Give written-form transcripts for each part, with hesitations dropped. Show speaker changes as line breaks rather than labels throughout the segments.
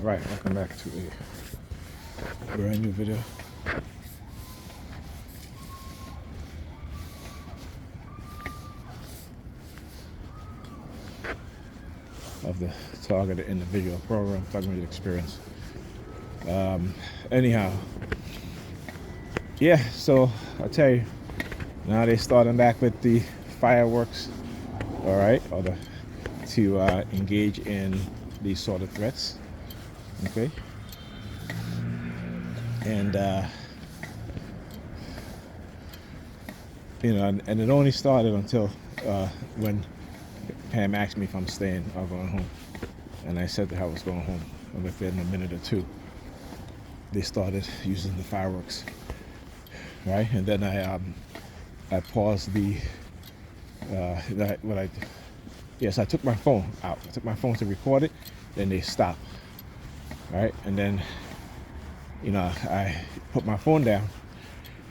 Right, welcome back to a brand new video. Of the targeted individual program, targeted experience. Anyhow, yeah, so I tell you, now they're starting back with the fireworks, all right, to engage in these sort of threats, okay? And and it only started until when Pam asked me if I'm staying or going home, and I said that I was going home. And within a minute or two, they started using the fireworks, right? And then I paused the I took my phone out. I took my phone to record it. Then they stopped, right? And then I put my phone down,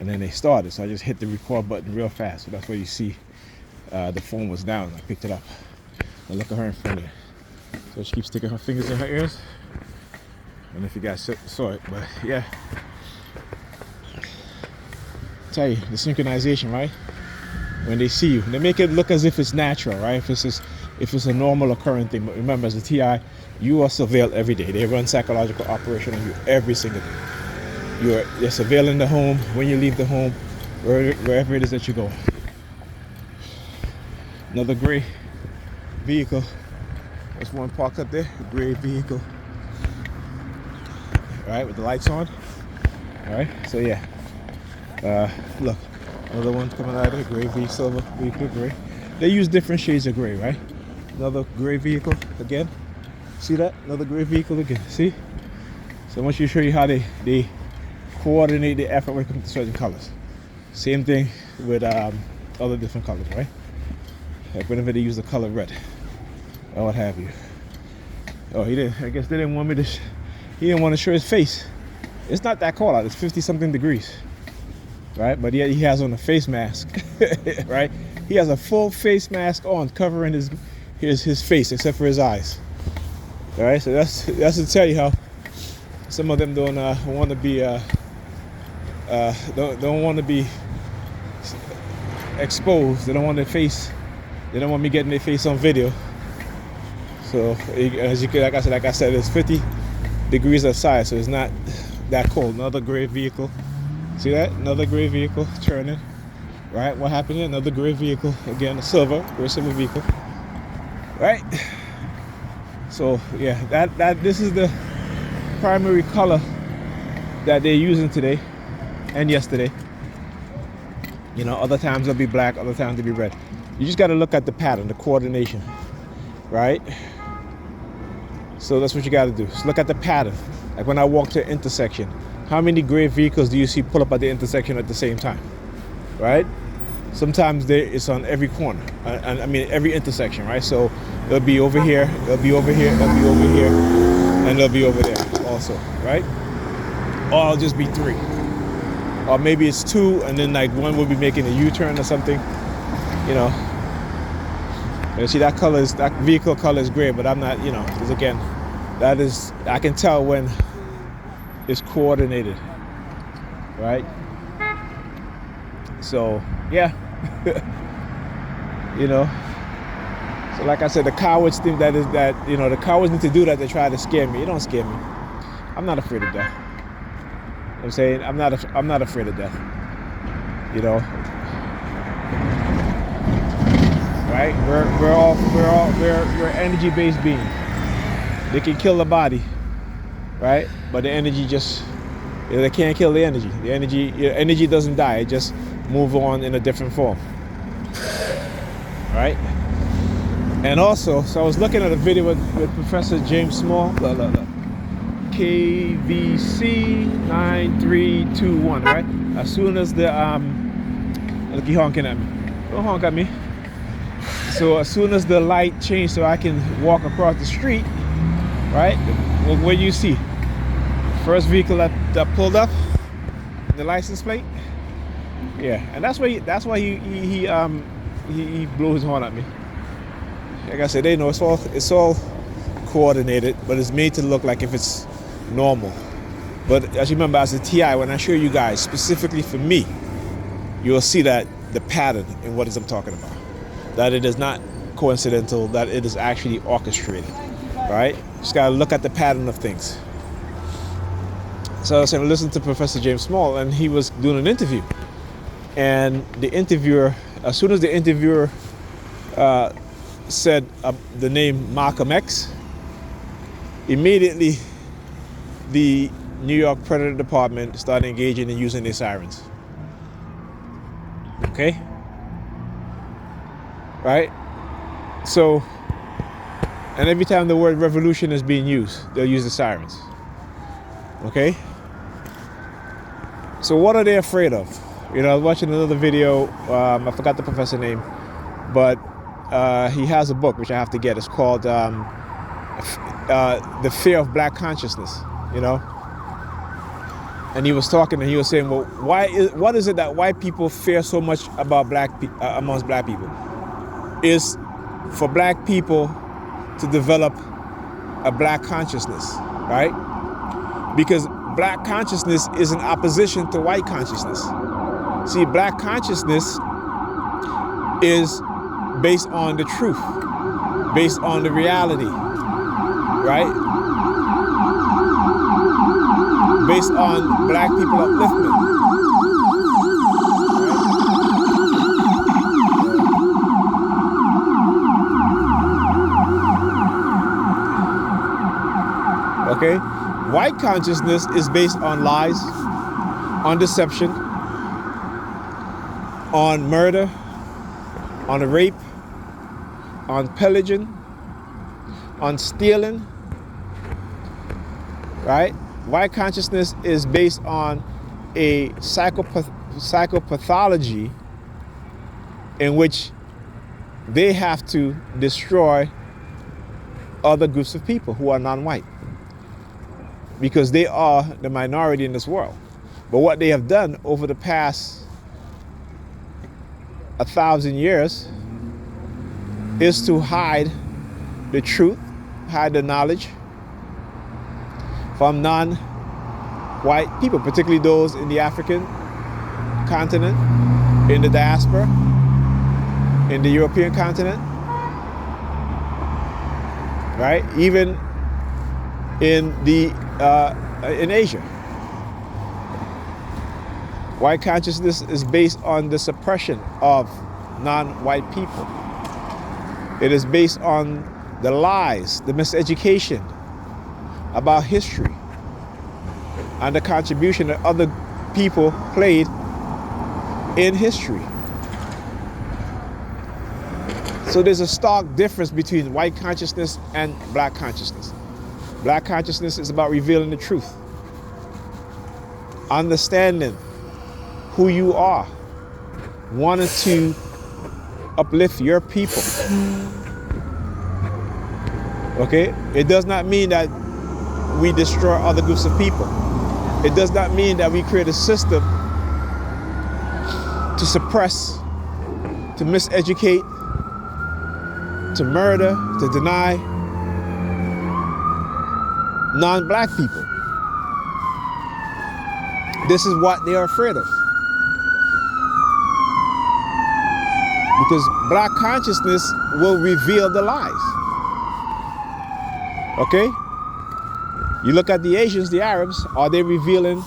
and then they started. So I just hit the record button real fast. So that's where you see the phone was down. I picked it up. And look at her in front of it. So she keeps sticking her fingers in her ears. And if you guys saw it, but yeah. Tell you, the synchronization, right? When they see you, they make it look as if it's natural, right? If it's a normal occurring thing. But remember, as a TI, you are surveilled every day. They run psychological operation on you every single day. They're surveilling the home, when you leave the home, wherever it is that you go. Another gray vehicle. There's one parked up there, a gray vehicle. All right, with the lights on. All right, so yeah. Look, another one coming out of there, gray V, silver vehicle, gray. They use different shades of gray, right? Another gray vehicle again. See that? Another gray vehicle again. See? So I want you to show you how they coordinate the effort when it comes to certain colors. Same thing with other different colors, right? Like whenever they use the color red or what have you. Oh, he didn't. I guess they didn't want me to. He didn't want to show his face. It's not that cold out. It's 50-something degrees, right? But yet he has on a face mask, right? He has a full face mask on, covering his face except for his eyes. All right. So that's to tell you how some of them don't want to be don't want to be exposed. They don't want their face. They don't want me getting their face on video. So as you can, like I said, it's 50 degrees outside, so it's not that cold. Another gray vehicle. See that? Another gray vehicle turning. Right? What happened here? Another gray vehicle. Again, a gray silver vehicle. Right? So yeah, this is the primary color that they're using today and yesterday. Other times they'll be black, other times they'll be red. You just got to look at the pattern, the coordination, right? So that's what you got to do. Just look at the pattern. Like when I walk to an intersection, how many gray vehicles do you see pull up at the intersection at the same time, right? Sometimes it's on every corner, and I mean every intersection, right? So it'll be over here, it'll be over here, it'll be over here, and it'll be over there also, right? Or it'll just be 3. Or maybe it's 2, and then like one will be making a U-turn or something. You see that vehicle color is gray, but I'm not, because again, I can tell when it's coordinated, right? So yeah, So like I said, the cowards think the cowards need to do that to try to scare me. It don't scare me. I'm not afraid of death. I'm saying I'm not afraid of death. Right? We're energy-based beings. They can kill the body, right? But the energy they can't kill the energy. The energy doesn't die. It just move on in a different form, right? And also, so I was looking at a video with Professor James Small, KVC 9321, right? As soon as the look, he honking at me. Don't honk at me. So as soon as the light changed so I can walk across the street, right? What do you see? First vehicle that pulled up, the license plate. Yeah, and that's why he blew his horn at me. Like I said, they know it's all coordinated, but it's made to look like if it's normal. But as you remember, as a TI, when I show you guys specifically for me, you'll see that the pattern in what I'm talking about, that it is not coincidental, that it is actually orchestrated, right? Just gotta look at the pattern of things. So I was saying, listen to Professor James Small, and he was doing an interview, and the interviewer, as soon as the interviewer said the name Malcolm X, immediately the New York Predator Department started engaging in using their sirens. Okay? Right? So, and every time the word revolution is being used, they'll use the sirens. Okay? So what are they afraid of? You know, I was watching another video, I forgot the professor name, but he has a book, which I have to get. It's called The Fear of Black Consciousness, you know? And he was talking, and he was saying, well, what is it that white people fear so much about amongst black people? Is for black people to develop a black consciousness, right? Because black consciousness is in opposition to white consciousness. See, black consciousness is based on the truth, based on the reality, right? Based on black people upliftment. Right? Okay? White consciousness is based on lies, on deception, on murder, on rape, on pillaging, on stealing, right? White consciousness is based on a psychopathology in which they have to destroy other groups of people who are non-white, because they are the minority in this world. But what they have done over the past 1,000 years is to hide the truth, hide the knowledge from non-white people, particularly those in the African continent, in the diaspora, in the European continent, right? Even in Asia. White consciousness is based on the suppression of non-white people. It is based on the lies, the miseducation about history, and the contribution that other people played in history. So there's a stark difference between white consciousness and black consciousness. Black consciousness is about revealing the truth, understanding who you are, wanting to uplift your people. Okay? It does not mean that we destroy other groups of people. It does not mean that we create a system to suppress, to miseducate, to murder, to deny non-black people. This is what they are afraid of. Because black consciousness will reveal the lies. Okay? You look at the Asians, the Arabs, are they revealing?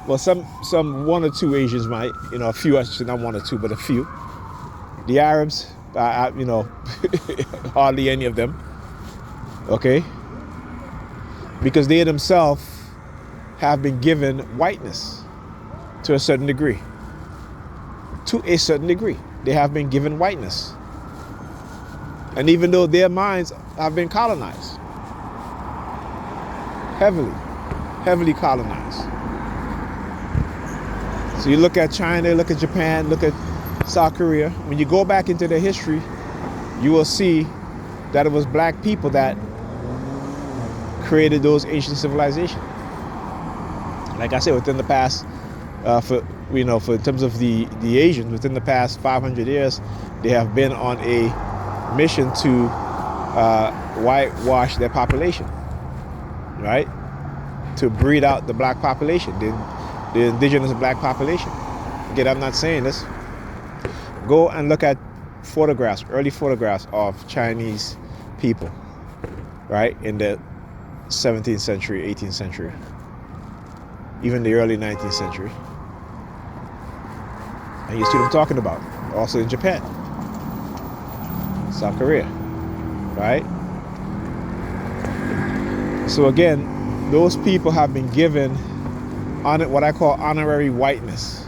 Well, some one or two Asians might, you know, a few, I should say, not one or two, but a few. The Arabs, you know, hardly any of them. Okay? Because they themselves have been given whiteness to a certain degree. To a certain degree, they have been given whiteness. And even though their minds have been colonized, heavily colonized. So you look at China, look at Japan, look at South Korea. When you go back into their history, you will see that it was black people that created those ancient civilizations. Like I said, within the past, for in terms of the Asians, within the past 500 years, they have been on a mission to whitewash their population, right? To breed out the black population, the indigenous black population. Again, I'm not saying this. Go and look at photographs, early photographs of Chinese people, right, in the 17th century, 18th century, even the early 19th century. And you see what I'm talking about. Also in Japan, South Korea, right? So again, those people have been given what I call honorary whiteness.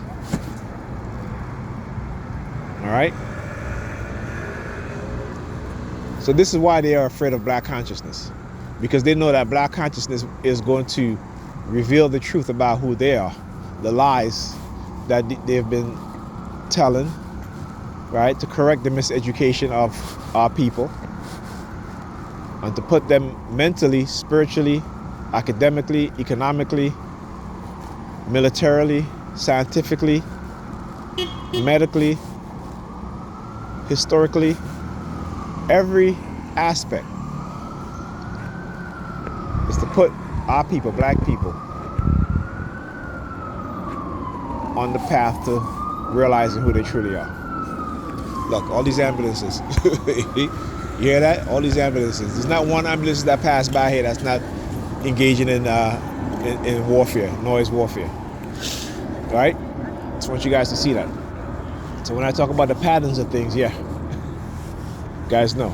All right? So this is why they are afraid of black consciousness, because they know that black consciousness is going to reveal the truth about who they are, the lies that they've been telling, right, to correct the miseducation of our people and to put them mentally, spiritually, academically, economically, militarily, scientifically, medically, historically, every aspect is to put our people, black people, on the path to realizing who they truly are. Look, all these ambulances. You hear that? All these ambulances. There's not one ambulance that passed by here that's not engaging in warfare, noise warfare. All right? Just want you guys to see that. So when I talk about the patterns of things, yeah, you guys know.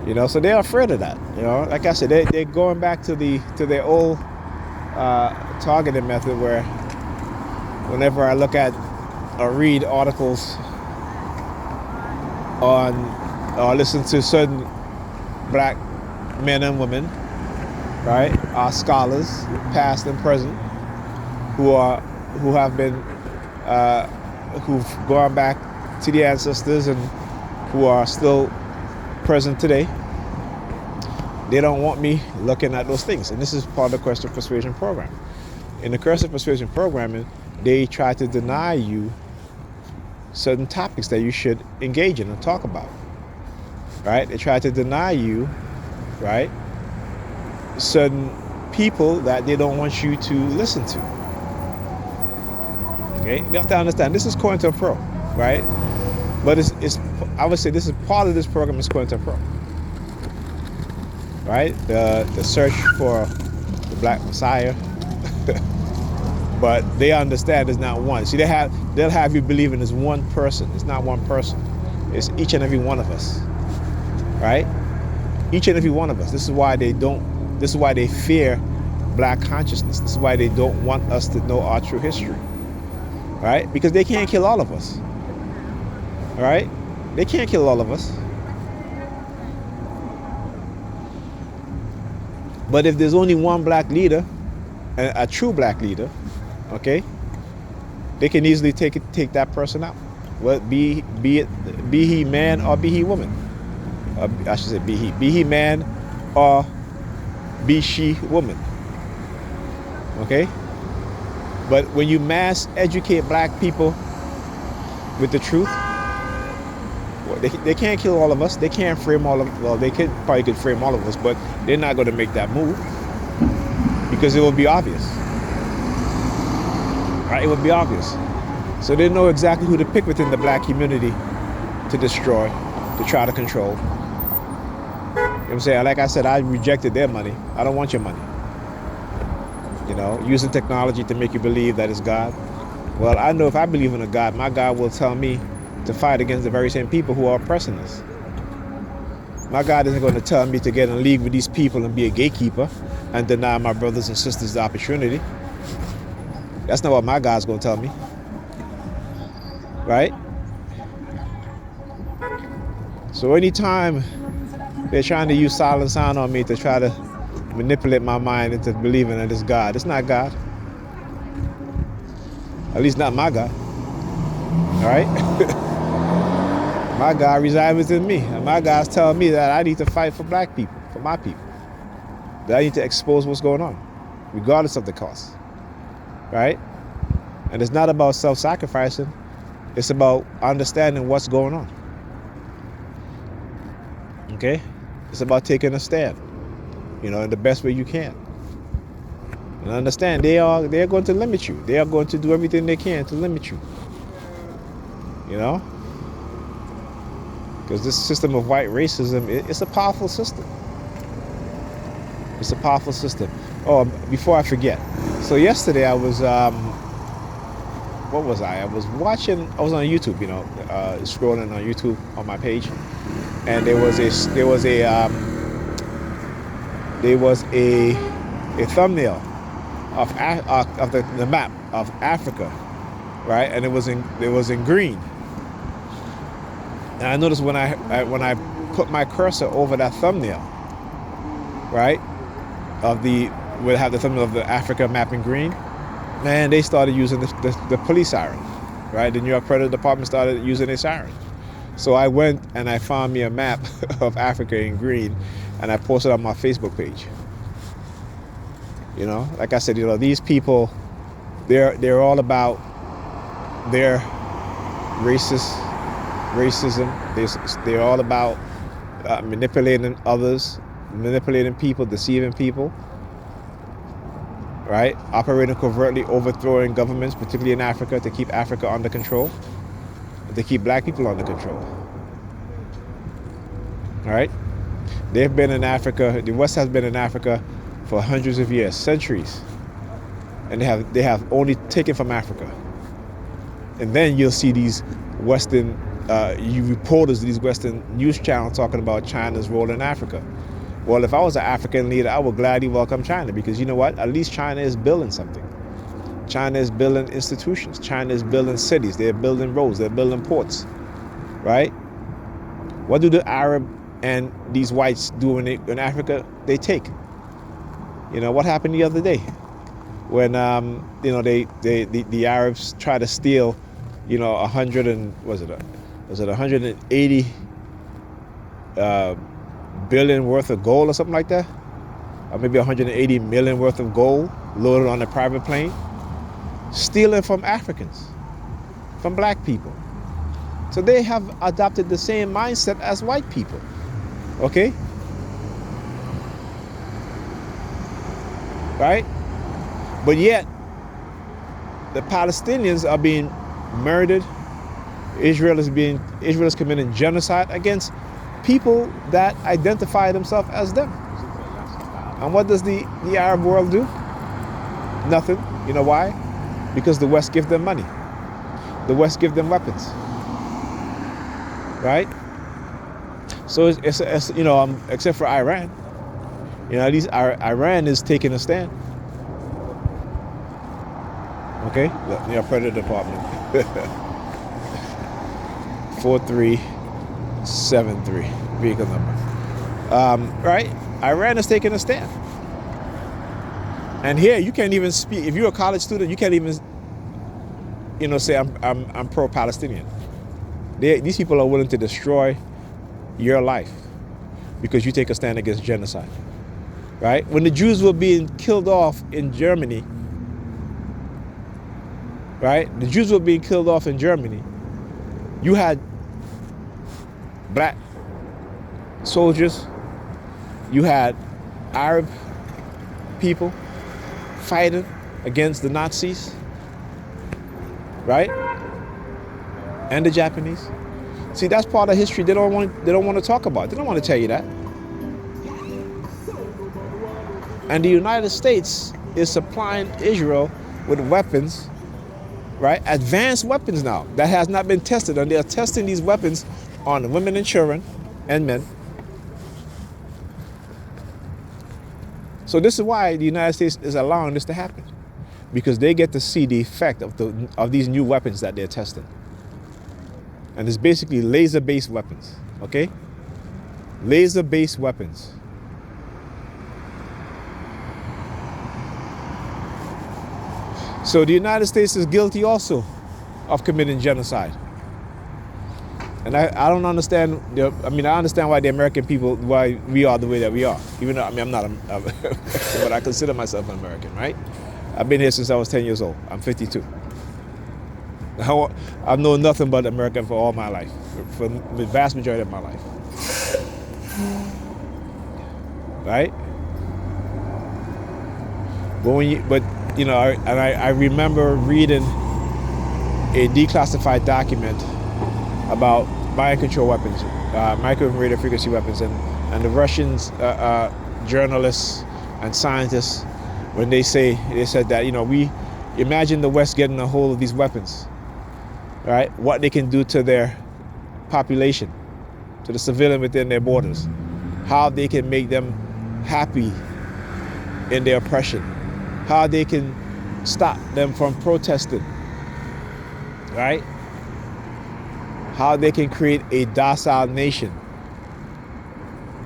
You know, so they're afraid of that. You know, like I said, they're going back to their old targeting method, where whenever I look at or read articles on or listen to certain black men and women, right, our scholars, past and present, who've gone back to the ancestors and who are still present today, they don't want me looking at those things. And this is part of the Quest of Persuasion program. In the Quest of Persuasion programming, they try to deny you certain topics that you should engage in and talk about, right? They try to deny you, right, certain people that they don't want you to listen to. Okay, you have to understand, this is COINTELPRO, right? But it's I would say this is part of this program is COINTELPRO, right? The search for the Black Messiah. But they understand there's not one. See, they'll have you believing there's one person. It's not one person. It's each and every one of us, right? Each and every one of us. This is why they fear black consciousness. This is why they don't want us to know our true history, right? Because they can't kill all of us, right? They can't kill all of us. But if there's only one black leader, a true black leader, okay, they can easily take that person out. Well, be he man or be he woman. I should say be he man or be she woman. Okay? But when you mass educate black people with the truth, well, they can't kill all of us. They can't frame all of, well, they probably could frame all of us, but they're not going to make that move because it will be obvious. Right? It would be obvious. So they know exactly who to pick within the black community to destroy, to try to control. You know what I'm saying? Like I said, I rejected their money. I don't want your money. You know, using technology to make you believe that it's God. Well, I know if I believe in a God, my God will tell me to fight against the very same people who are oppressing us. My God isn't going to tell me to get in league with these people and be a gatekeeper and deny my brothers and sisters the opportunity. That's not what my God's going to tell me. Right? So anytime they're trying to use silent sound on me to try to manipulate my mind into believing that it's God, it's not God. At least not my God. All right? My God resides within me. And my God's telling me that I need to fight for black people, for my people. That I need to expose what's going on, regardless of the cost. Right? And it's not about self-sacrificing. It's about understanding what's going on. Okay? It's about taking a stand, in the best way you can. And understand they're going to limit you. They are going to do everything they can to limit you. Because this system of white racism, it's a powerful system. It's a powerful system. Oh, before I forget. So yesterday I was, what was I? I was on YouTube, scrolling on YouTube on my page. And there was a thumbnail of the map of Africa, right? And it was in green. And I noticed when I put my cursor over that thumbnail, right, would have the thumbnail of the Africa map in green, man, they started using the police siren, right? The New York Predator Department started using a siren. So I went and I found me a map of Africa in green, and I posted on my Facebook page. Like I said, these people, they're all about their racism. They're all about manipulating others, manipulating people, deceiving people, right? Operating covertly, overthrowing governments, particularly in Africa, to keep Africa under control, to keep black people under control. All right? They've been in Africa, the West has been in Africa for hundreds of years, centuries. And they have only taken from Africa. And then you'll see these Western reporters, these Western news channels talking about China's role in Africa. Well, if I was an African leader, I would gladly welcome China, because you know what? At least China is building something. China is building institutions. China is building cities. They're building roads. They're building ports, right? What do the Arab and these whites do in Africa? They take. What happened the other day when the Arabs try to steal 180 billion worth of gold or something like that, or maybe 180 million worth of gold loaded on a private plane, stealing from Africans, from black people. So they have adopted the same mindset as white people. Okay? Right? But yet, the Palestinians are being murdered. Israel is committing genocide against people that identify themselves as them. And what does the Arab world do? Nothing. You know why? Because the West give them money. The West give them weapons. Right? So it's except for Iran. At least Iran is taking a stand. Okay? The Predator Department. 4373 vehicle number. Right? Iran is taking a stand. And here you can't even speak. If you're a college student, you can't even say I'm pro-Palestinian. These people are willing to destroy your life because you take a stand against genocide. Right? When the Jews were being killed off in Germany, right? The Jews were being killed off in Germany. You had black soldiers, you had Arab people fighting against the Nazis, right? And the Japanese. See, that's part of history they don't want to talk about. They don't want to tell you that. And the United States is supplying Israel with weapons, right? Advanced weapons now that has not been tested, and they are testing these weapons on women and children and men. So this is why the United States is allowing this to happen, because they get to see the effect of these new weapons that they're testing. And it's basically laser-based weapons, okay? Laser-based weapons. So the United States is guilty also of committing genocide. And I don't understand, I understand why the American people, why we are the way that we are. Even though, I'm not, but I consider myself an American, right? I've been here since I was 10 years old. I'm 52. I've known nothing but American for all my life, for the vast majority of my life. right? But you know, I remember reading a declassified document about mind control weapons, microwave radio frequency weapons, and the Russians, journalists and scientists, when they said that, you know, we imagine the West getting a hold of these weapons, right? What they can do to their population, to the civilian within their borders, how they can make them happy in their oppression, how they can stop them from protesting, right? How they can create a docile nation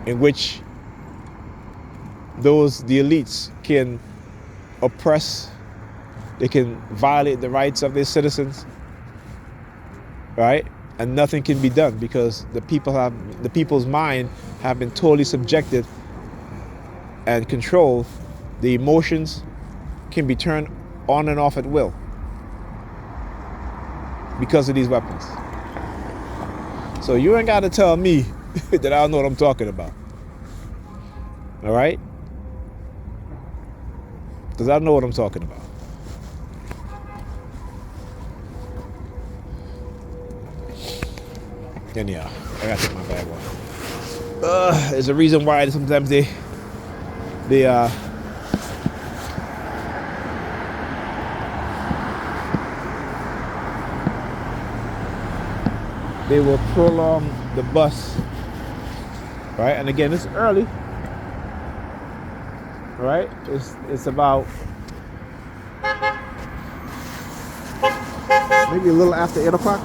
in which the elites can oppress, they can violate the rights of their citizens, right? And nothing can be done because the people's mind have been totally subjected and controlled. The emotions can be turned on and off at will because of these weapons. So you ain't got to tell me that I don't know what I'm talking about. All right? Because I know what I'm talking about. Anyhow, I gotta take my bag off. There's a reason why sometimes they will prolong the bus, right? And again, it's early, right? It's about maybe a little after 8 o'clock.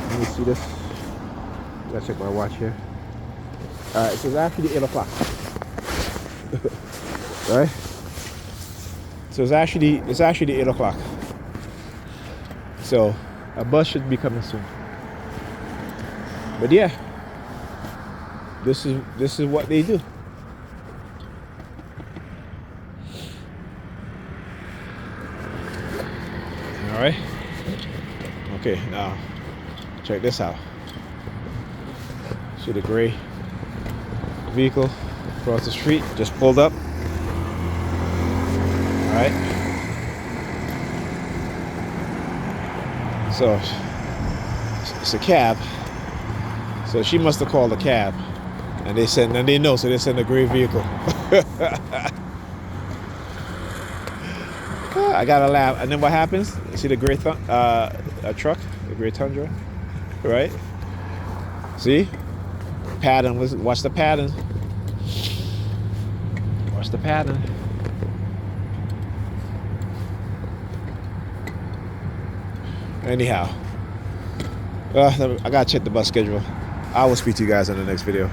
Let me see this. I gotta check my watch here. All right, so it's actually 8 o'clock. Right? So it's actually 8 o'clock. So a bus should be coming soon. But yeah, this is what they do. All right. Okay, now check this out. See the gray vehicle across the street just pulled up. All right. So it's a cab. So she must have called a cab, and they know, so they send a gray vehicle. I got a laugh, and then what happens? You see the gray a truck, the gray Tundra, right? See, pattern. Watch the pattern. Watch the pattern. Anyhow, I gotta check the bus schedule. I will speak to you guys in the next video.